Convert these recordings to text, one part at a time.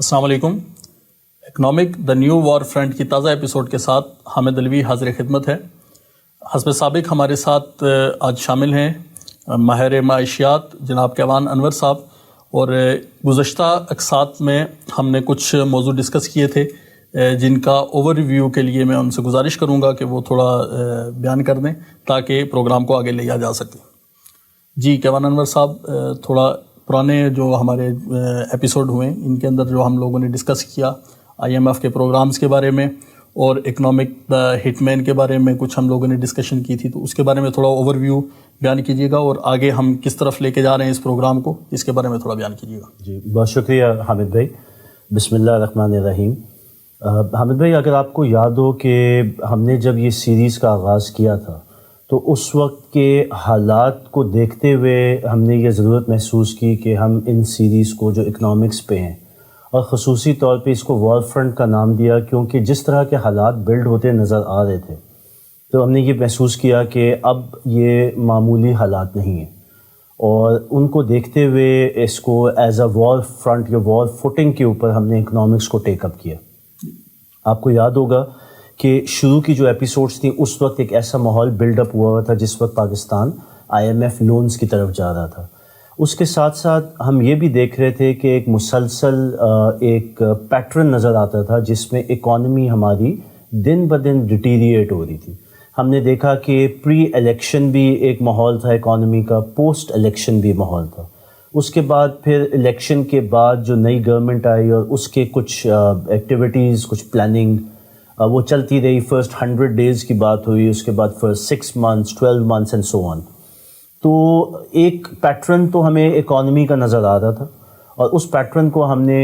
السلام علیکم۔ اکنامک دا نیو وار فرنٹ کی تازہ ایپیسوڈ کے ساتھ حامد علوی حاضر خدمت ہے۔ حسب سابق ہمارے ساتھ آج شامل ہیں ماہر معاشیات جناب کیوان انور صاحب، اور گزشتہ اقساط میں ہم نے کچھ موضوع ڈسکس کیے تھے جن کا اوور ریویو کے لیے میں ان سے گزارش کروں گا کہ وہ تھوڑا بیان کر دیں تاکہ پروگرام کو آگے لیا جا سکے۔ جی کیوان انور صاحب، تھوڑا پرانے جو ہمارے ایپیسوڈ ہوئے ان کے اندر جو ہم لوگوں نے ڈسکس کیا IMF کے پروگرامز کے بارے میں اور اکنامک ہٹ مین کے بارے میں کچھ ہم لوگوں نے ڈسکشن کی تھی، تو اس کے بارے میں تھوڑا اوور ویو بیان کیجیے گا اور آگے ہم کس طرف لے کے جا رہے ہیں اس پروگرام کو، اس کے بارے میں تھوڑا بیان کیجیے گا۔ جی بہت شکریہ حامد بھائی۔ بسم اللہ الرحمن الرحیم۔ حامد بھائی، اگر آپ کو یاد ہو کہ ہم نے جب یہ سیریز کا آغاز کیا تھا تو اس وقت کے حالات کو دیکھتے ہوئے ہم نے یہ ضرورت محسوس کی کہ ہم ان سیریز کو جو اکنامکس پہ ہیں اور خصوصی طور پہ اس کو وار فرنٹ کا نام دیا، کیونکہ جس طرح کے حالات بلڈ ہوتے نظر آ رہے تھے تو ہم نے یہ محسوس کیا کہ اب یہ معمولی حالات نہیں ہیں، اور ان کو دیکھتے ہوئے اس کو ایز اے وار فرنٹ یا وار فوٹنگ کے اوپر ہم نے اکنامکس کو ٹیک اپ کیا۔ آپ کو یاد ہوگا کہ شروع کی جو ایپیسوڈز تھیں اس وقت ایک ایسا ماحول بلڈ اپ ہوا تھا جس وقت پاکستان IMF لونز کی طرف جا رہا تھا۔ اس کے ساتھ ساتھ ہم یہ بھی دیکھ رہے تھے کہ ایک مسلسل ایک پیٹرن نظر آتا تھا جس میں اکانومی ہماری دن بدن ڈیٹیریٹ ہو رہی تھی۔ ہم نے دیکھا کہ پری الیکشن بھی ایک ماحول تھا اکانومی کا، پوسٹ الیکشن بھی ماحول تھا۔ اس کے بعد پھر الیکشن کے بعد جو نئی گورنمنٹ آئی اور اس کے کچھ ایکٹیویٹیز، کچھ پلاننگ وہ چلتی رہی۔ فرسٹ 100 days کی بات ہوئی، اس کے بعد first 6 months 12 months and so on. تو ایک پیٹرن تو ہمیں اکانومی کا نظر آ رہا تھا، اور اس پیٹرن کو ہم نے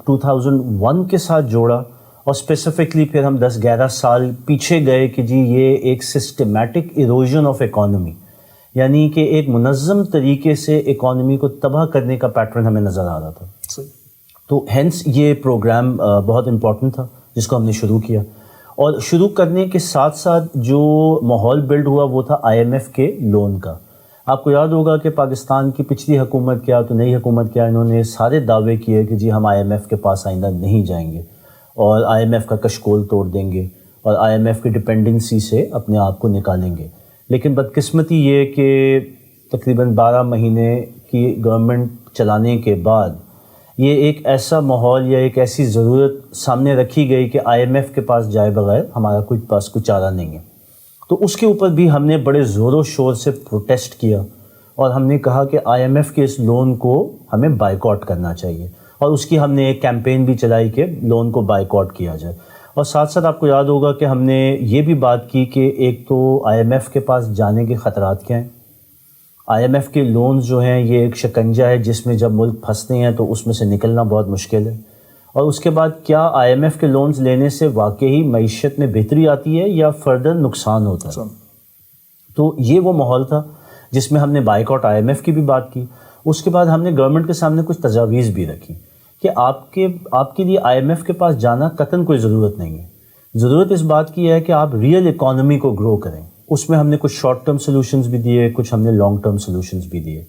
2001 کے ساتھ جوڑا، اور اسپیسیفکلی پھر ہم 10-11 سال پیچھے گئے کہ جی یہ ایک سسٹمیٹک ایروژن آف اکانومی، یعنی کہ ایک منظم طریقے سے اکانومی کو تباہ کرنے کا پیٹرن ہمیں نظر آ رہا تھا۔ تو ہینس یہ پروگرام بہت امپورٹنٹ تھا جس کو ہم نے شروع کیا، اور شروع کرنے کے ساتھ ساتھ جو ماحول بلڈ ہوا وہ تھا IMF کے لون کا۔ آپ کو یاد ہوگا کہ پاکستان کی پچھلی حکومت کیا تو نئی حکومت کیا، انہوں نے سارے دعوے کیے کہ جی ہم IMF کے پاس آئندہ نہیں جائیں گے اور IMF کا کشکول توڑ دیں گے اور IMF کی ڈپینڈنسی سے اپنے آپ کو نکالیں گے۔ لیکن بدقسمتی یہ کہ تقریباً 12 مہینے کی گورنمنٹ چلانے کے بعد یہ ایک ایسا ماحول یا ایک ایسی ضرورت سامنے رکھی گئی کہ IMF کے پاس جائے بغیر ہمارا کوئی چارہ نہیں ہے۔ تو اس کے اوپر بھی ہم نے بڑے زور و شور سے پروٹیسٹ کیا، اور ہم نے کہا کہ IMF کے اس لون کو ہمیں بائیکاٹ کرنا چاہیے، اور اس کی ہم نے ایک کیمپین بھی چلائی کہ لون کو بائیکاٹ کیا جائے۔ اور ساتھ ساتھ آپ کو یاد ہوگا کہ ہم نے یہ بھی بات کی کہ ایک تو IMF کے پاس جانے کے خطرات کیا ہیں۔ IMF کے لونز جو ہیں یہ ایک شکنجہ ہے جس میں جب ملک پھنستے ہیں تو اس میں سے نکلنا بہت مشکل ہے، اور اس کے بعد کیا IMF کے لونز لینے سے واقعی معیشت میں بہتری آتی ہے یا فردر نقصان ہوتا ہے۔ تو یہ وہ ماحول تھا جس میں ہم نے بائیکاٹ IMF کی بھی بات کی۔ اس کے بعد ہم نے گورنمنٹ کے سامنے کچھ تجاویز بھی رکھی کہ آپ کے لیے IMF کے پاس جانا قطعاً کوئی ضرورت نہیں ہے۔ ضرورت اس بات کی ہے کہ آپ ریئل اکانومی کو گرو کریں۔ اس میں ہم نے کچھ شارٹ ٹرم سلوشنز بھی دیے، کچھ ہم نے لانگ ٹرم سلوشنز بھی دیے۔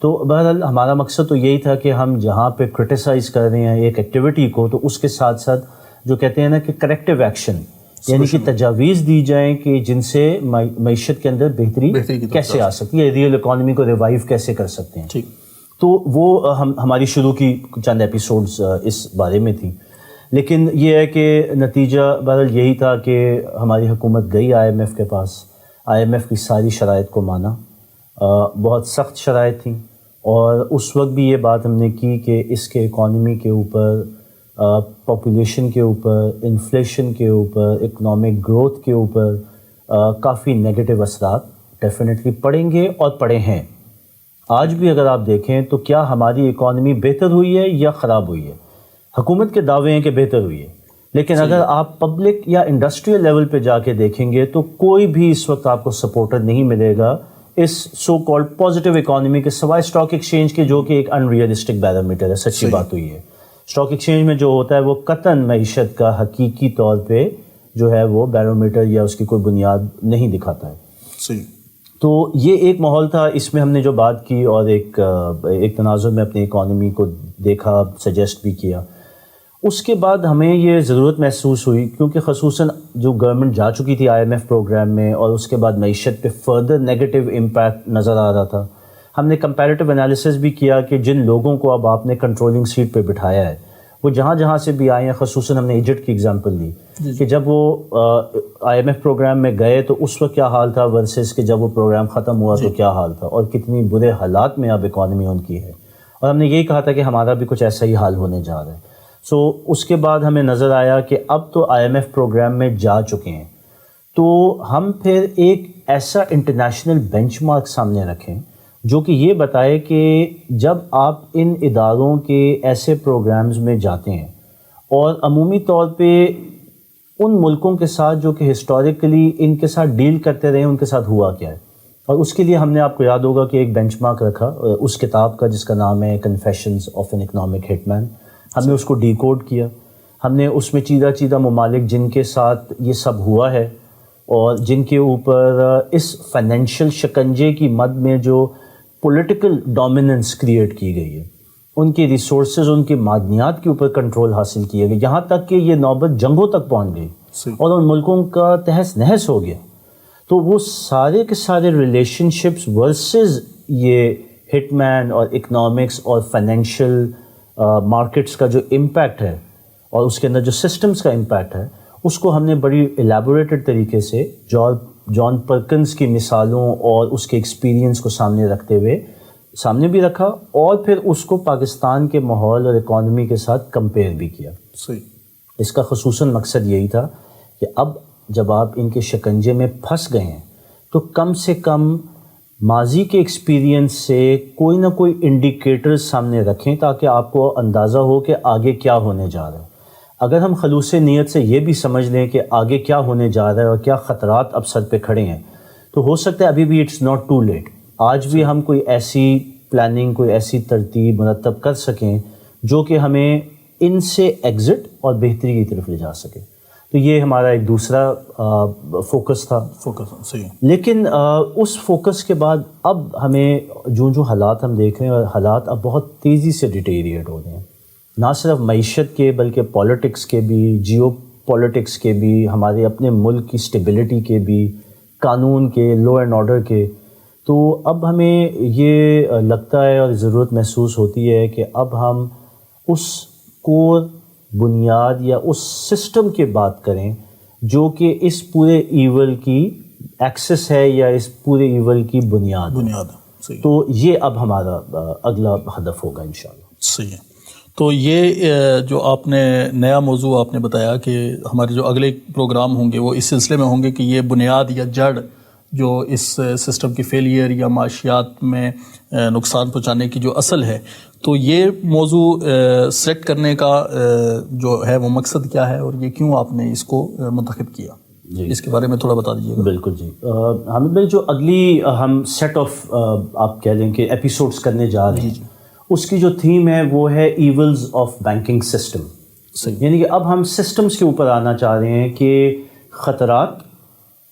تو بہرحال ہمارا مقصد تو یہی تھا کہ ہم جہاں پہ کرٹیسائز کر رہے ہیں ایک ایکٹیویٹی کو، تو اس کے ساتھ ساتھ جو کہتے ہیں نا کہ کریکٹیو ایکشن، یعنی کہ تجاویز دی جائیں کہ جن سے معیشت کے اندر بہتری کیسے آ سکتی ہے، ریئل اکانومی کو ریوائیو کیسے کر سکتے ہیں۔ تو وہ ہماری شروع کی چند ایپیسوڈز اس بارے میں تھیں۔ لیکن یہ ہے کہ نتیجہ بہرحال یہی تھا کہ ہماری حکومت گئی IMF کے پاس، IMF کی ساری شرائط کو مانا، بہت سخت شرائط تھیں، اور اس وقت بھی یہ بات ہم نے کی کہ اس کے اکانومی کے اوپر، پاپولیشن کے اوپر، انفلیشن کے اوپر، اکنامک گروتھ کے اوپر کافی نیگیٹو اثرات ڈیفینیٹلی پڑیں گے اور پڑے ہیں۔ آج بھی اگر آپ دیکھیں تو کیا ہماری اکانومی بہتر ہوئی ہے یا خراب ہوئی ہے؟ حکومت کے دعوے ہیں کہ بہتر ہوئی ہے، لیکن اگر آپ پبلک یا انڈسٹریل لیول پہ جا کے دیکھیں گے تو کوئی بھی اس وقت آپ کو سپورٹر نہیں ملے گا اس سو کالڈ پازیٹیو اکانومی کے، سوائے اسٹاک ایکسچینج کے جو کہ ایک ان ریئلسٹک بیرومیٹر ہے۔ سچی بات ہوئی ہے، اسٹاک ایکسچینج میں جو ہوتا ہے وہ قطعاً معیشت کا حقیقی طور پہ جو ہے وہ بیرومیٹر یا اس کی کوئی بنیاد نہیں دکھاتا ہے۔ تو یہ ایک ماحول تھا، اس میں ہم نے جو بات کی اور ایک تناظر میں اپنی اکانومی کو دیکھا، سجیسٹ بھی کیا۔ اس کے بعد ہمیں یہ ضرورت محسوس ہوئی، کیونکہ خصوصاً جو گورنمنٹ جا چکی تھی IMF پروگرام میں، اور اس کے بعد معیشت پہ فردر نیگیٹو امپیکٹ نظر آ رہا تھا. ہم نے کمپیریٹیو انالیسس بھی کیا کہ جن لوگوں کو اب آپ نے کنٹرولنگ سیٹ پہ بٹھایا ہے وہ جہاں جہاں سے بھی آئے ہیں، خصوصاً ہم نے ایجپٹ کی اگزامپل لی کہ جب وہ IMF پروگرام میں گئے تو اس وقت کیا حال تھا ورسز کہ جب وہ پروگرام ختم ہوا تو کیا حال تھا، اور کتنی برے حالات میں اب اکانومی ان کی ہے. اور ہم نے یہی کہا تھا کہ ہمارا بھی کچھ ایسا ہی حال ہونے جا رہا ہے. سو اس کے بعد ہمیں نظر آیا کہ اب تو IMF پروگرام میں جا چکے ہیں، تو ہم پھر ایک ایسا انٹرنیشنل بینچ مارک سامنے رکھیں جو کہ یہ بتائے کہ جب آپ ان اداروں کے ایسے پروگرامز میں جاتے ہیں اور عمومی طور پہ ان ملکوں کے ساتھ جو کہ ہسٹوریکلی ان کے ساتھ ڈیل کرتے رہے ان کے ساتھ ہوا کیا ہے. اور اس کے لیے ہم نے، آپ کو یاد ہوگا کہ ایک بینچ مارک رکھا اس کتاب کا جس کا نام ہے کنفیشنز آف این اکنامک ہٹ مین. ہم نے اس کو ڈی کوڈ کیا. ہم نے اس میں چیدہ چیدہ ممالک جن کے ساتھ یہ سب ہوا ہے اور جن کے اوپر اس فائنینشیل شکنجے کی مد میں جو پولیٹیکل ڈومیننس کریٹ کی گئی ہے، ان کے ریسورسز، ان کے معدنیات کے اوپر کنٹرول حاصل کیے گئے، یہاں تک کہ یہ نوبت جنگوں تک پہنچ گئی اور ان ملکوں کا تہس نہس ہو گیا. تو وہ سارے کے سارے ریلیشن شپس ورسز یہ ہٹ مین اور اکنامکس اور فائنینشیل مارکیٹس کا جو امپیکٹ ہے اور اس کے اندر جو سسٹمز کا امپیکٹ ہے، اس کو ہم نے بڑی ایلیبوریٹڈ طریقے سے جان پرکنز کی مثالوں اور اس کے ایکسپیرینس کو سامنے رکھتے ہوئے سامنے بھی رکھا، اور پھر اس کو پاکستان کے ماحول اور اکانومی کے ساتھ کمپیئر بھی کیا. اس کا خصوصاً مقصد یہی تھا کہ اب جب آپ ان کے شکنجے میں پھنس گئے ہیں تو کم سے کم ماضی کے ایکسپیرینس سے کوئی نہ کوئی انڈیکیٹر سامنے رکھیں تاکہ آپ کو اندازہ ہو کہ آگے کیا ہونے جا رہا ہے. اگر ہم خلوص نیت سے یہ بھی سمجھ لیں کہ آگے کیا ہونے جا رہا ہے اور کیا خطرات اب سر پہ کھڑے ہیں، تو ہو سکتا ہے ابھی بھی اٹس ناٹ ٹو لیٹ، آج بھی ہم کوئی ایسی پلاننگ، کوئی ایسی ترتیب مرتب کر سکیں جو کہ ہمیں ان سے ایگزٹ اور بہتری کی طرف لے جا سکے. تو یہ ہمارا ایک دوسرا فوکس تھا. صحیح. لیکن اس فوکس کے بعد اب ہمیں جو حالات ہم دیکھ رہے ہیں، اور حالات اب بہت تیزی سے ڈیٹیریٹ ہو رہے ہیں، نہ صرف معیشت کے بلکہ پالیٹکس کے بھی، جیو پالیٹکس کے بھی، ہمارے اپنے ملک کی اسٹیبلٹی کے بھی، قانون کے، لا اینڈ آرڈر کے. تو اب ہمیں یہ لگتا ہے اور ضرورت محسوس ہوتی ہے کہ اب ہم اس کور بنیاد یا اس سسٹم کی بات کریں جو کہ اس پورے ایول کی ایکسس ہے یا اس پورے ایول کی بنیاد. تو یہ اب ہمارا اگلا ہدف ہوگا انشاءاللہ. صحیح ہے. تو یہ جو آپ نے نیا موضوع آپ نے بتایا کہ ہمارے جو اگلے پروگرام ہوں گے وہ اس سلسلے میں ہوں گے کہ یہ بنیاد یا جڑ جو اس سسٹم کی فیلئر یا معاشیات میں نقصان پہنچانے کی جو اصل ہے، تو یہ موضوع سلیکٹ کرنے کا جو ہے وہ مقصد کیا ہے اور یہ کیوں آپ نے اس کو منتخب کیا؟ اس کے بارے میں تھوڑا بتا دیجیے گا. بالکل جی. حامد بھائی، جو اگلی ہم سیٹ آف آپ کہہ لیں کہ ایپیسوڈز کرنے جا رہے ہیں، اس کی جو تھیم ہے وہ ہے ایولز آف بینکنگ سسٹم. یعنی کہ اب ہم سسٹمز کے اوپر آنا چاہ رہے ہیں کہ خطرات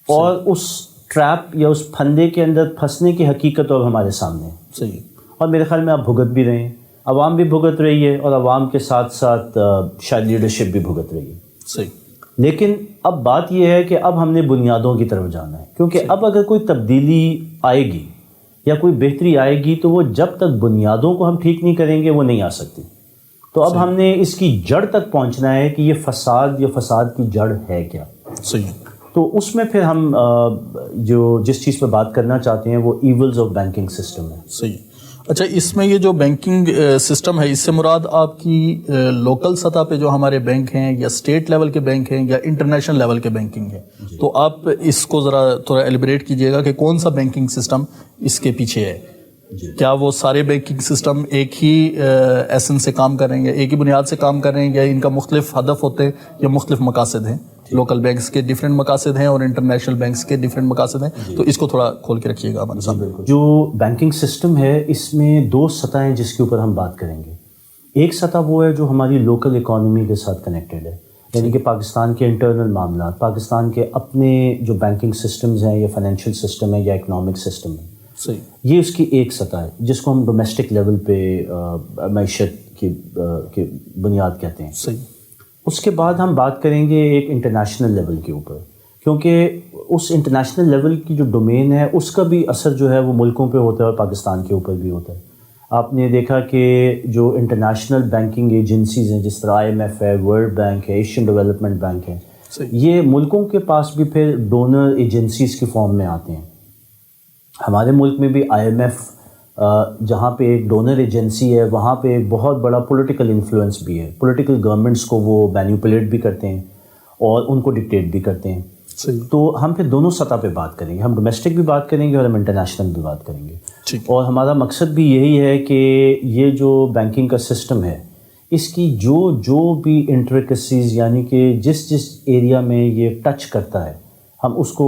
اور اس ٹریپ یا اس پھندے کے اندر پھنسنے کی حقیقت اور ہمارے سامنے ہے. صحیح. اور میرے خیال میں آپ بھگت بھی رہے ہیں، عوام بھی بھگت رہی ہے، اور عوام کے ساتھ ساتھ شاید لیڈرشپ بھی بھگت رہی ہے. صحیح. لیکن اب بات یہ ہے کہ اب ہم نے بنیادوں کی طرف جانا ہے، کیونکہ اب اگر کوئی تبدیلی آئے گی یا کوئی بہتری آئے گی تو وہ جب تک بنیادوں کو ہم ٹھیک نہیں کریں گے وہ نہیں آ سکتی. تو اب ہم نے اس کی جڑ تک پہنچنا ہے کہ یہ فساد یا فساد کی جڑ ہے کیا. صحیح. تو اس میں پھر ہم جس چیز پہ بات کرنا چاہتے ہیں وہ ایولز آف بینکنگ سسٹم ہے. صحیح. اچھا، اس میں یہ جو بینکنگ سسٹم ہے، اس سے مراد آپ کی لوکل سطح پہ جو ہمارے بینک ہیں یا اسٹیٹ لیول کے بینک ہیں یا انٹرنیشنل لیول کے بینکنگ ہے؟ تو آپ اس کو ذرا تھوڑا ایلیبریٹ کیجئے گا کہ کون سا بینکنگ سسٹم اس کے پیچھے ہے. کیا وہ سارے بینکنگ سسٹم ایک ہی ایسن سے کام کر رہے ہیں یا ایک ہی بنیاد سے کام کر رہے ہیں، یا ان کا مختلف ہدف ہوتے ہیں یا مختلف مقاصد ہیں؟ لوکل بینکس کے ڈیفرنٹ مقاصد ہیں اور انٹرنیشنل بینکس کے ڈیفرنٹ مقاصد ہیں. تو اس کو تھوڑا کھول کے رکھیے گا ہمارے سامنے. جو بینکنگ سسٹم ہے اس میں دو سطحیں جس کے اوپر ہم بات کریں گے. ایک سطح وہ ہے جو ہماری لوکل اکانومی کے ساتھ کنیکٹڈ ہے، یعنی کہ پاکستان کے انٹرنل معاملات، پاکستان کے اپنے جو بینکنگ سسٹمز ہیں یا فائنینشیل سسٹم ہے یا اکنامک سسٹم ہے. صحیح. یہ اس کی ایک سطح ہے جس کو ہم ڈومیسٹک لیول پہ معیشت کی بنیاد کہتے ہیں. صحیح. اس کے بعد ہم بات کریں گے ایک انٹرنیشنل لیول کے اوپر، کیونکہ اس انٹرنیشنل لیول کی جو ڈومین ہے اس کا بھی اثر جو ہے وہ ملکوں پہ ہوتا ہے اور پاکستان کے اوپر بھی ہوتا ہے. آپ نے دیکھا کہ جو انٹرنیشنل بینکنگ ایجنسیز ہیں جس طرح IMF ہے، ورلڈ بینک ہے، ایشین ڈیولپمنٹ بینک ہے، یہ ملکوں کے پاس بھی پھر ڈونر ایجنسیز کی فارم میں آتے ہیں. ہمارے ملک میں بھی IMF جہاں پہ ایک ڈونر ایجنسی ہے وہاں پہ ایک بہت بڑا پولیٹیکل انفلوئنس بھی ہے. پولیٹیکل گورنمنٹس کو وہ مینیپولیٹ بھی کرتے ہیں اور ان کو ڈکٹیٹ بھی کرتے ہیں. تو ہم پھر دونوں سطح پہ بات کریں گے، ہم ڈومیسٹک بھی بات کریں گے اور ہم انٹرنیشنل بھی بات کریں گے. اور ہمارا مقصد بھی یہی ہے کہ یہ جو بینکنگ کا سسٹم ہے اس کی جو بھی انٹریکسیز یعنی کہ جس ایریا میں یہ ٹچ کرتا ہے ہم اس کو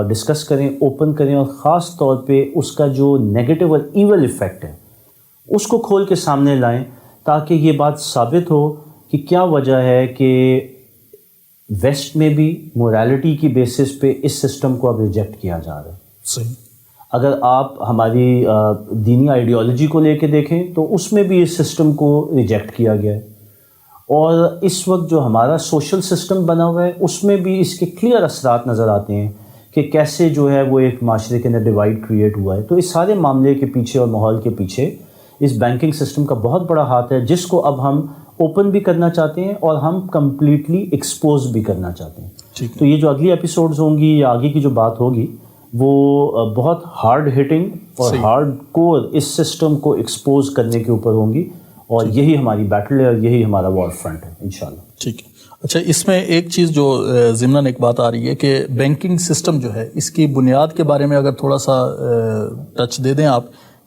ڈسکس کریں، اوپن کریں، اور خاص طور پہ اس کا جو نیگیٹو اور ایول ایفیکٹ ہے اس کو کھول کے سامنے لائیں تاکہ یہ بات ثابت ہو کہ کیا وجہ ہے کہ ویسٹ میں بھی موریلٹی کی بیسس پہ اس سسٹم کو اب ریجیکٹ کیا جا رہا ہے. صحیح. اگر آپ ہماری دینی آئیڈیالوجی کو لے کے دیکھیں تو اس میں بھی اس سسٹم کو ریجیکٹ کیا گیا ہے، اور اس وقت جو ہمارا سوشل سسٹم بنا ہوا ہے اس میں بھی اس کے کلیئر اثرات نظر آتے ہیں کہ کیسے جو ہے وہ ایک معاشرے کے اندر ڈیوائڈ کریٹ ہوا ہے. تو اس سارے معاملے کے پیچھے اور ماحول کے پیچھے اس بینکنگ سسٹم کا بہت بڑا ہاتھ ہے جس کو اب ہم اوپن بھی کرنا چاہتے ہیں اور ہم کمپلیٹلی ایکسپوز بھی کرنا چاہتے ہیں. تو یہ جو اگلی ایپیسوڈز ہوں گی یا آگے کی جو بات ہوگی وہ بہت ہارڈ ہٹنگ اور ہارڈ کور اس سسٹم کو ایکسپوز کرنے کے اوپر ہوں گی، اور یہی ہماری بیٹل ہے اور یہی ہمارا وار فرنٹ ہے انشاءاللہ. ٹھیک ہے. اچھا، اس میں ایک چیز جو ضمناً ایک بات آ رہی ہے کہ بینکنگ سسٹم جو ہے اس کی بنیاد کے بارے میں اگر تھوڑا سا ٹچ دے دیں آپ،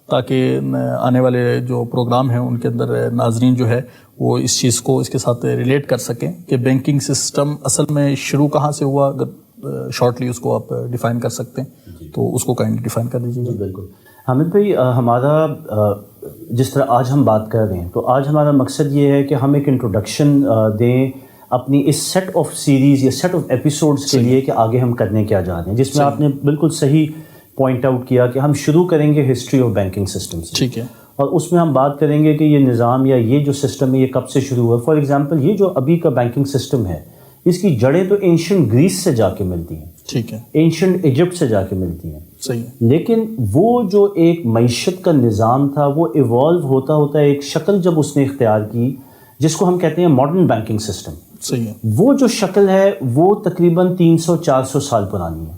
تاکہ آنے والے جو پروگرام ہیں ان کے اندر ناظرین جو ہے وہ اس چیز کو اس کے ساتھ ریلیٹ کر سکیں کہ بینکنگ سسٹم اصل میں شروع کہاں سے ہوا. اگر شارٹلی اس کو آپ ڈیفائن کر سکتے ہیں تو اس کو کائنڈلی ڈیفائن کر دیجیے. بالکل حامد بھائی، ہمارا جس طرح آج ہم بات کر رہے ہیں تو آج ہمارا مقصد یہ ہے کہ ہم ایک انٹروڈکشن دیں اپنی اس سیٹ آف سیریز یا سیٹ آف ایپیسوڈز کے لیے کہ آگے ہم کرنے کیا جا رہے ہیں، جس میں آپ نے بالکل صحیح پوائنٹ آؤٹ کیا کہ ہم شروع کریں گے ہسٹری آف بینکنگ سسٹم سے. ٹھیک ہے. اور اس میں ہم بات کریں گے کہ یہ نظام یا یہ جو سسٹم ہے یہ کب سے شروع ہوا. فار ایگزامپل یہ جو ابھی کا بینکنگ سسٹم ہے اس کی جڑیں تو اینشنٹ گریس سے جا کے ملتی ہیں. ٹھیک ہے. اینشنٹ ایجپٹ سے جا کے ملتی ہیں. صحیح. لیکن وہ جو ایک معیشت کا نظام تھا وہ ایوالو ہوتا ہوتا ایک شکل جب اس نے اختیار کی جس کو ہم کہتے ہیں ماڈرن بینکنگ سسٹم. صحیح ہے. وہ جو شکل ہے وہ تقریباً 300-400 سال پرانی ہے،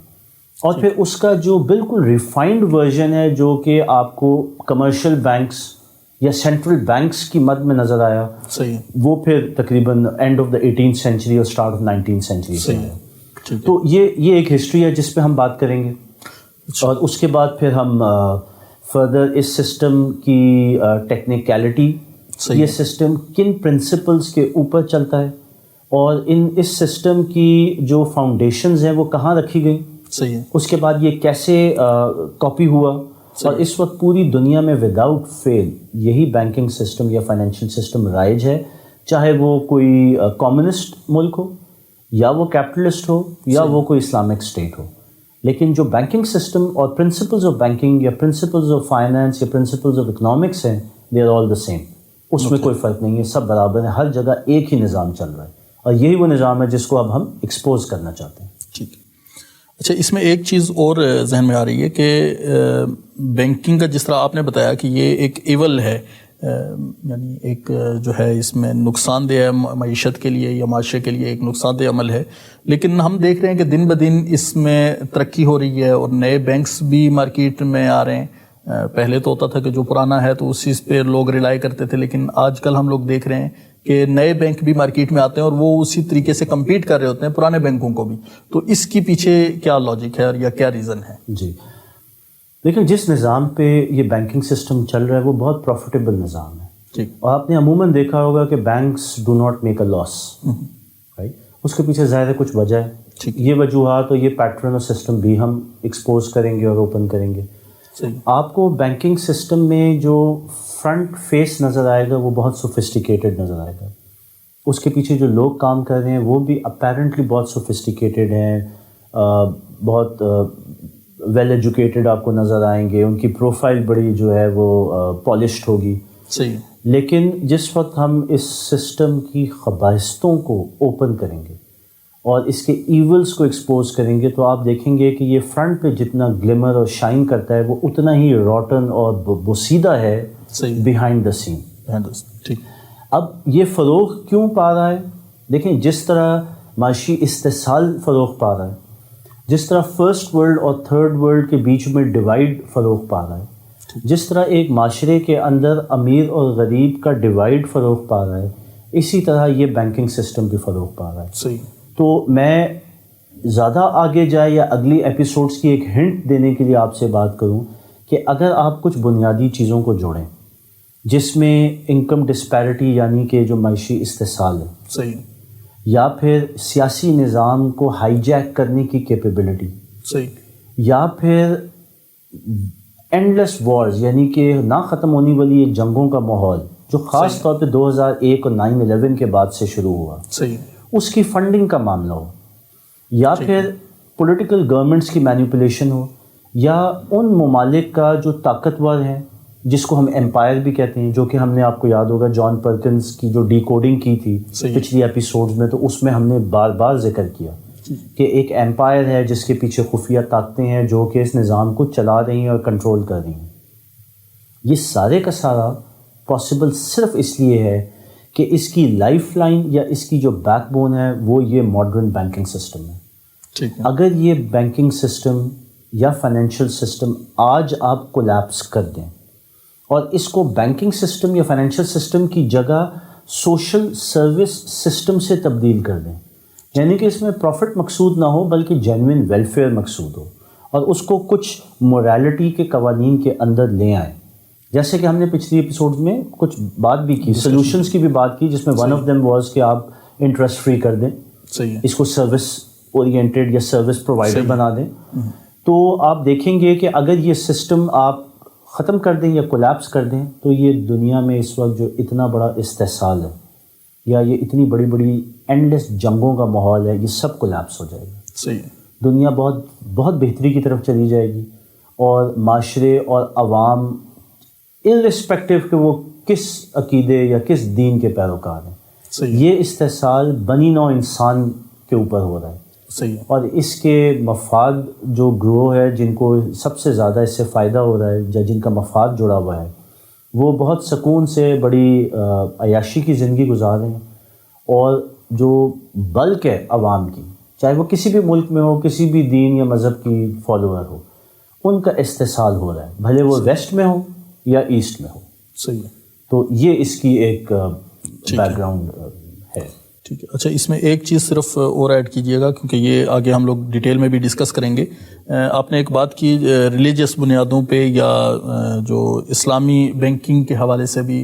اور پھر اس کا جو بالکل ریفائنڈ ورژن ہے جو کہ آپ کو کمرشل بینکس یا سینٹرل بینکس کی مد میں نظر آیا، صحیح ہے، وہ پھر تقریباً and of the 18th century اور اسٹارٹ آف 19th سینچری سے ہے. تو یہ ایک ہسٹری ہے جس پہ ہم بات کریں گے. اور اس کے بعد پھر ہم فردر اس سسٹم کی ٹیکنیکلٹی، یہ سسٹم کن پرنسپلز کے اوپر چلتا ہے اور اس سسٹم کی جو فاؤنڈیشنز ہیں وہ کہاں رکھی گئی. صحیح ہے. اس کے بعد یہ کیسے کاپی ہوا، اور اس وقت پوری دنیا میں وداؤٹ فیل یہی بینکنگ سسٹم یا فائنینشیل سسٹم رائج ہے، چاہے وہ کوئی کمیونسٹ ملک ہو یا وہ کیپٹلسٹ ہو یا وہ کوئی اسلامک اسٹیٹ ہو. لیکن جو بینکنگ سسٹم اور پرنسپلز آف بینکنگ یا پرنسپلز آف فائنانس یا پرنسپلز آف اکنامکس ہیں، they are all the same. اس میں کوئی فرق نہیں ہے، سب برابر ہیں، ہر جگہ ایک ہی نظام چل رہا ہے، اور یہی وہ نظام ہے جس کو اب ہم ایکسپوز کرنا چاہتے ہیں. ٹھیک ہے. اچھا، اس میں ایک چیز اور ذہن میں آ رہی ہے کہ بینکنگ کا جس طرح آپ نے بتایا کہ یہ ایک ایول ہے، یعنی ایک جو ہے اس میں نقصان دہ ہے معیشت کے لیے یا معاشرے کے لیے، ایک نقصان دہ عمل ہے. لیکن ہم دیکھ رہے ہیں کہ دن بدن اس میں ترقی ہو رہی ہے اور نئے بینکس بھی مارکیٹ میں آ رہے ہیں. پہلے تو ہوتا تھا کہ جو پرانا ہے تو اسی پہ لوگ ریلائی کرتے تھے، لیکن آج کل ہم لوگ دیکھ رہے ہیں کہ نئے بینک بھی مارکیٹ میں آتے ہیں اور وہ اسی طریقے سے کمپیٹ کر رہے ہوتے ہیں پرانے بینکوں کو بھی. تو اس کی پیچھے کیا لاجک ہے یا کیا ریزن ہے؟ جی لیکن جس نظام پہ یہ بینکنگ سسٹم چل رہا ہے وہ بہت پروفیٹیبل نظام ہے. ٹھیک. اور آپ نے عموماً دیکھا ہوگا کہ banks do not make a loss, right. اس کے پیچھے ظاہر کچھ وجہ ہے. یہ وجوہات اور یہ پیٹرن اور سسٹم بھی ہم ایکسپوز کریں گے اور اوپن کریں گے. آپ کو بینکنگ سسٹم میں جو فرنٹ فیس نظر آئے گا وہ بہت سوفسٹیکیٹڈ نظر آئے گا. اس کے پیچھے جو لوگ کام کر رہے ہیں وہ بھی اپیرنٹلی بہت سوفسٹیکیٹڈ ہیں، بہت ویل ایجوکیٹڈ آپ کو نظر آئیں گے. ان کی پروفائل بڑی جو ہے وہ پالشڈ ہوگی. صحیح. لیکن جس وقت ہم اس سسٹم کی خباثتوں کو اوپن کریں گے اور اس کے ایولز کو ایکسپوز کریں گے تو آپ دیکھیں گے کہ یہ فرنٹ پہ جتنا گلمر اور شائن کرتا ہے وہ اتنا ہی روٹن اور بوسیدہ ہے بیہائنڈ دا سین. ٹھیک. اب یہ فروغ کیوں پا رہا ہے؟ دیکھیں جس طرح معاشی استحصال فروغ پا رہا ہے, جس طرح فرسٹ ورلڈ اور تھرڈ ورلڈ کے بیچ میں ڈیوائیڈ فروغ پا رہا ہے, جس طرح ایک معاشرے کے اندر امیر اور غریب کا ڈیوائیڈ فروغ پا رہا ہے, اسی طرح یہ بینکنگ سسٹم بھی فروغ پا رہا ہے. صحیح. تو میں زیادہ آگے جائے یا اگلی ایپیسوڈز کی ایک ہنٹ دینے کے لیے آپ سے بات کروں کہ اگر آپ کچھ بنیادی چیزوں کو جوڑیں جس میں انکم ڈسپیرٹی یعنی کہ جو معاشی استحصال ہے, صحیح, یا پھر سیاسی نظام کو ہائی جیک کرنے کی کیپیبلٹی, صحیح, یا پھر اینڈلیس وارز یعنی کہ نہ ختم ہونے والی ایک جنگوں کا ماحول جو خاص طور پہ 2001 اور 9/11 کے بعد سے شروع ہوا, صحیح, اس کی فنڈنگ کا معاملہ ہو, یا پھر پولیٹیکل گورنمنٹس کی مینیپولیشن ہو, یا ان ممالک کا جو طاقتور ہیں جس کو ہم امپائر بھی کہتے ہیں, جو کہ ہم نے آپ کو یاد ہوگا جان پرکنز کی جو ڈی کوڈنگ کی تھی پچھلی ایپیسوڈز میں, تو اس میں ہم نے بار بار ذکر کیا کہ ایک امپائر ہے جس کے پیچھے خفیہ طاقتیں ہیں جو کہ اس نظام کو چلا رہی ہیں اور کنٹرول کر رہی ہیں. یہ سارے کا سارا پاسبل صرف اس لیے ہے کہ اس کی لائف لائن یا اس کی جو بیک بون ہے وہ یہ ماڈرن بینکنگ سسٹم ہے. اگر یہ بینکنگ سسٹم یا فائنینشیل سسٹم آج آپ کولیپس کر دیں اور اس کو بینکنگ سسٹم یا فائنینشیل سسٹم کی جگہ سوشل سروس سسٹم سے تبدیل کر دیں, یعنی کہ اس میں پروفٹ مقصود نہ ہو بلکہ جینوئن ویلفیئر مقصود ہو, اور اس کو کچھ موریلٹی کے قوانین کے اندر لے آئیں, جیسے کہ ہم نے پچھلی ایپیسوڈ میں کچھ بات بھی کی, سولوشنز کی بھی بات کی, جس میں ون آف دیم واز کہ آپ انٹرسٹ فری کر دیں, اس کو سروس اورینٹیڈ یا سروس پرووائڈر بنا دیں. تو آپ دیکھیں گے کہ اگر یہ سسٹم آپ ختم کر دیں یا کولیپس کر دیں تو یہ دنیا میں اس وقت جو اتنا بڑا استحصال ہے یا یہ اتنی بڑی بڑی اینڈلیس جنگوں کا ماحول ہے, یہ سب کولیپس ہو جائے گا. صحیح. دنیا بہت بہت بہتری کی طرف چلی جائے گی, اور معاشرے اور عوام irrespective کہ وہ کس عقیدے یا کس دین کے پیروکار ہیں, یہ استحصال بنی نوع انسان کے اوپر ہو رہا ہے. صحیح. اور اس کے مفاد جو گروہ ہے جن کو سب سے زیادہ اس سے فائدہ ہو رہا ہے یا جن کا مفاد جڑا ہوا ہے, وہ بہت سکون سے بڑی عیاشی کی زندگی گزار رہے ہیں, اور جو بلک ہے عوام کی, چاہے وہ کسی بھی ملک میں ہو, کسی بھی دین یا مذہب کی فالوور ہو, ان کا استحصال ہو رہا ہے, بھلے وہ ویسٹ میں ہو یا ایسٹ میں ہو. صحیح. تو یہ اس کی ایک بیک گراؤنڈ ہے. ٹھیک ہے. اچھا, اس میں ایک چیز صرف اور ایڈ کیجیے گا کیونکہ یہ آگے ہم لوگ ڈیٹیل میں بھی ڈسکس کریں گے. آپ نے ایک بات کی ریلیجیس بنیادوں پہ یا جو اسلامی بینکنگ کے حوالے سے بھی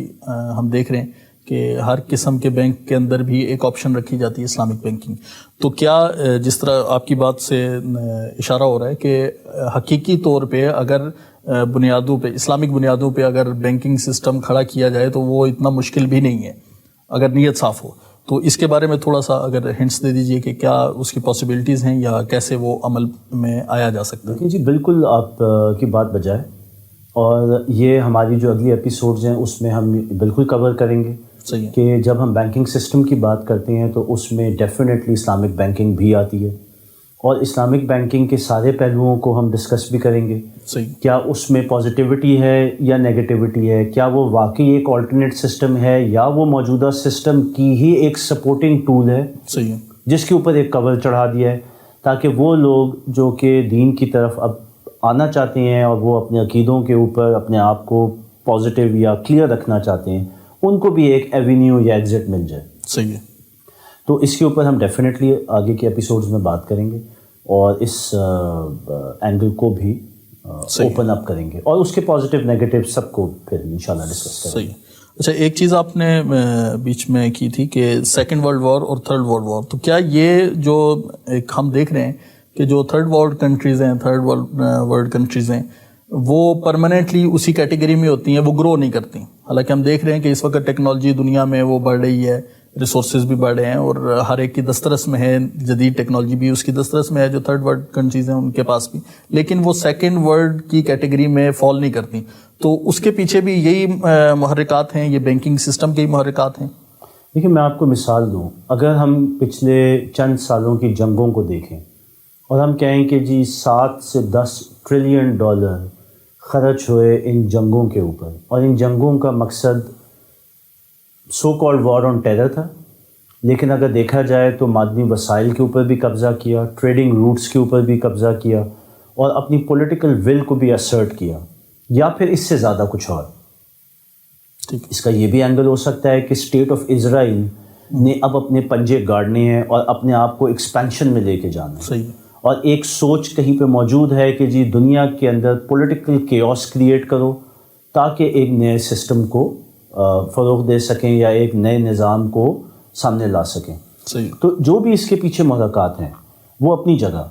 ہم دیکھ رہے ہیں کہ ہر قسم کے بینک کے اندر بھی ایک آپشن رکھی جاتی ہے اسلامک بینکنگ. تو کیا جس طرح آپ کی بات سے اشارہ ہو رہا ہے کہ حقیقی طور پہ اگر بنیادوں پہ اسلامک بنیادوں پہ اگر بینکنگ سسٹم کھڑا کیا جائے تو وہ اتنا مشکل بھی نہیں ہے اگر نیت صاف ہو, تو اس کے بارے میں تھوڑا سا اگر ہنٹس دے دیجئے کہ کیا اس کی پاسبلٹیز ہیں یا کیسے وہ عمل میں آیا جا سکتا ہے. جی بالکل آپ کی بات بجائے, اور یہ ہماری جو اگلی ایپیسوڈز ہیں اس میں ہم بالکل کور کریں گے. صحیح. کہ جب ہم بینکنگ سسٹم کی بات کرتے ہیں تو اس میں ڈیفینیٹلی اسلامک بینکنگ بھی آتی ہے, اور اسلامک بینکنگ کے سارے پہلوؤں کو ہم ڈسکس بھی کریں گے. صحیح. کیا اس میں پازیٹیوٹی ہے یا نیگیٹیوٹی ہے, کیا وہ واقعی ایک آلٹرنیٹ سسٹم ہے یا وہ موجودہ سسٹم کی ہی ایک سپورٹنگ ٹول ہے. صحیح. جس کے اوپر ایک کور چڑھا دیا ہے تاکہ وہ لوگ جو کہ دین کی طرف اب آنا چاہتے ہیں اور وہ اپنے عقیدوں کے اوپر اپنے آپ کو پازیٹیو یا کلیئر رکھنا چاہتے ہیں, ان کو بھی ایک ایونیو یا ایگزٹ مل جائے. صحیح ہے. تو اس کے اوپر ہم ڈیفینیٹلی آگے کے ایپیسوڈز میں بات کریں گے اور اس اینگل کو بھی اوپن اپ کریں گے, اور اس کے پازیٹیو نیگیٹیو سب کو پھر انشاءاللہ ڈسکس کریں گے. صحیح. اچھا, ایک چیز آپ نے بیچ میں کی تھی کہ سیکنڈ ورلڈ وار اور تھرڈ ورلڈ وار, تو کیا یہ جو ایک ہم دیکھ رہے ہیں کہ جو تھرڈ ورلڈ کنٹریز ہیں, تھرڈ ورلڈ کنٹریز ہیں, وہ پرماننٹلی اسی کیٹیگری میں ہوتی ہیں, وہ گرو نہیں کرتی. حالانکہ ہم دیکھ رہے ہیں کہ اس وقت ٹیکنالوجی دنیا میں وہ بڑھ رہی ہے, ریسورسز بھی بڑھ رہے ہیں اور ہر ایک کی دسترس میں ہے, جدید ٹیکنالوجی بھی اس کی دسترس میں ہے, جو تھرڈ ورلڈ کنٹریز ہیں ان کے پاس بھی, لیکن وہ سیکنڈ ورلڈ کی کیٹیگری میں فال نہیں کرتی. تو اس کے پیچھے بھی یہی محرکات ہیں, یہ بینکنگ سسٹم کے ہی محرکات ہیں. دیکھیں میں آپ کو مثال دوں, اگر ہم پچھلے چند سالوں کی جنگوں کو دیکھیں اور ہم کہیں کہ جی 7 سے 10 ٹریلین ڈالر خرچ ہوئے ان جنگوں کے اوپر, اور ان جنگوں کا مقصد so called war on terror تھا, لیکن اگر دیکھا جائے تو معدنی وسائل کے اوپر بھی قبضہ کیا, ٹریڈنگ روٹس کے اوپر بھی قبضہ کیا, اور اپنی پولیٹیکل ول کو بھی اسرٹ کیا, یا پھر اس سے زیادہ کچھ اور. اس کا یہ بھی اینگل ہو سکتا ہے کہ اسٹیٹ آف اسرائیل نے اب اپنے پنجے گاڑنے ہیں اور اپنے آپ کو ایکسپینشن میں لے کے جانا ہے. صحیح. اور ایک سوچ کہیں پہ موجود ہے کہ جی دنیا کے اندر پولیٹیکل کیوس کریٹ کرو تاکہ ایک نئے سسٹم کو فروغ دے سکیں یا ایک نئے نظام کو سامنے لا سکیں. صحیح. تو جو بھی اس کے پیچھے محرکات ہیں وہ اپنی جگہ,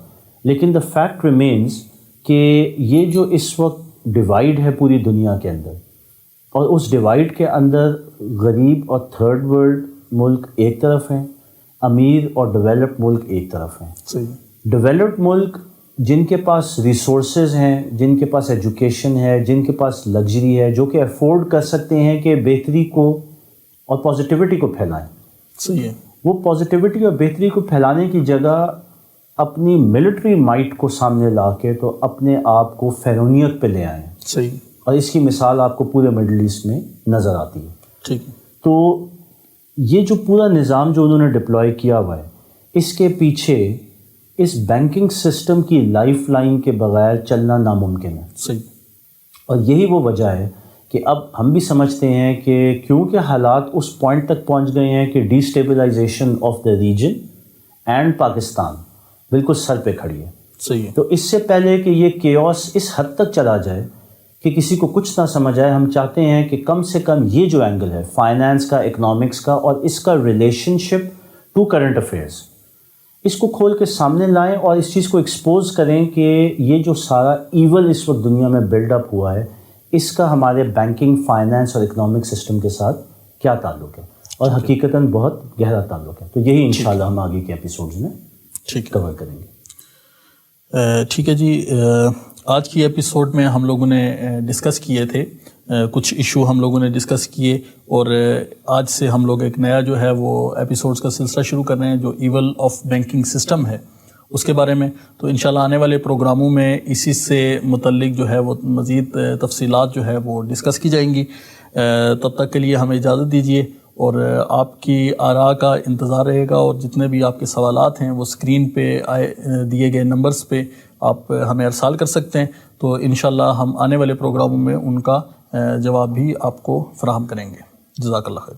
لیکن دا فیکٹ ریمینز کہ یہ جو اس وقت ڈیوائیڈ ہے پوری دنیا کے اندر, اور اس ڈیوائیڈ کے اندر غریب اور تھرڈ ورلڈ ملک ایک طرف ہیں, امیر اور ڈیولپڈ ملک ایک طرف ہیں. صحیح. ڈیولپڈ ملک جن کے پاس ریسورسز ہیں, جن کے پاس ایجوکیشن ہے, جن کے پاس لگژری ہے, جو کہ افورڈ کر سکتے ہیں کہ بہتری کو اور پازیٹیوٹی کو پھیلائیں. صحیح ہے. وہ پازیٹیوٹی اور بہتری کو پھیلانے کی جگہ اپنی ملٹری مائٹ کو سامنے لا کے تو اپنے آپ کو فرعونیت پہ لے آئیں. صحیح. اور اس کی مثال آپ کو پورے مڈل ایسٹ میں نظر آتی ہے. ٹھیک. تو یہ جو پورا نظام جو انہوں نے ڈپلوائے کیا ہوا ہے, اس کے پیچھے اس بینکنگ سسٹم کی لائف لائن کے بغیر چلنا ناممکن ہے. صحیح. اور یہی وہ وجہ ہے کہ اب ہم بھی سمجھتے ہیں کہ کیونکہ حالات اس پوائنٹ تک پہنچ گئے ہیں کہ D stabilisation of the region and Pakistan بالکل سر پہ کھڑی ہے. صحیح ہے. تو اس سے پہلے کہ یہ کیوس اس حد تک چلا جائے کہ کسی کو کچھ نہ سمجھ آئے, ہم چاہتے ہیں کہ کم سے کم یہ جو اینگل ہے فائنانس کا, اکنامکس کا, اور اس کا relationship to current affairs, اس کو کھول کے سامنے لائیں اور اس چیز کو ایکسپوز کریں کہ یہ جو سارا ایول اس وقت دنیا میں بلڈ اپ ہوا ہے, اس کا ہمارے بینکنگ, فائنانس اور اکنامک سسٹم کے ساتھ کیا تعلق ہے, اور حقیقتاً بہت گہرا تعلق ہے. تو یہی انشاءاللہ ہم آگے کے ایپیسوڈز میں کور کریں گے. ٹھیک ہے جی. آج کی ایپیسوڈ میں ہم لوگوں نے ڈسکس کیے تھے کچھ ایشو ہم لوگوں نے ڈسکس کیے, اور آج سے ہم لوگ ایک نیا جو ہے وہ ایپیسوڈز کا سلسلہ شروع کر رہے ہیں جو ایول آف بینکنگ سسٹم ہے اس کے بارے میں. تو انشاءاللہ آنے والے پروگراموں میں اسی سے متعلق جو ہے وہ مزید تفصیلات جو ہے وہ ڈسکس کی جائیں گی. تب تک کے لیے ہمیں اجازت دیجیے, اور آپ کی آراء کا انتظار رہے گا, اور جتنے بھی آپ کے سوالات ہیں وہ اسکرین پہ دیے گئے نمبرز پہ آپ ہمیں ارسال کر سکتے ہیں. تو انشاءاللہ ہم آنے والے پروگراموں میں ان کا جواب بھی آپ کو فراہم کریں گے. جزاک اللہ خیر.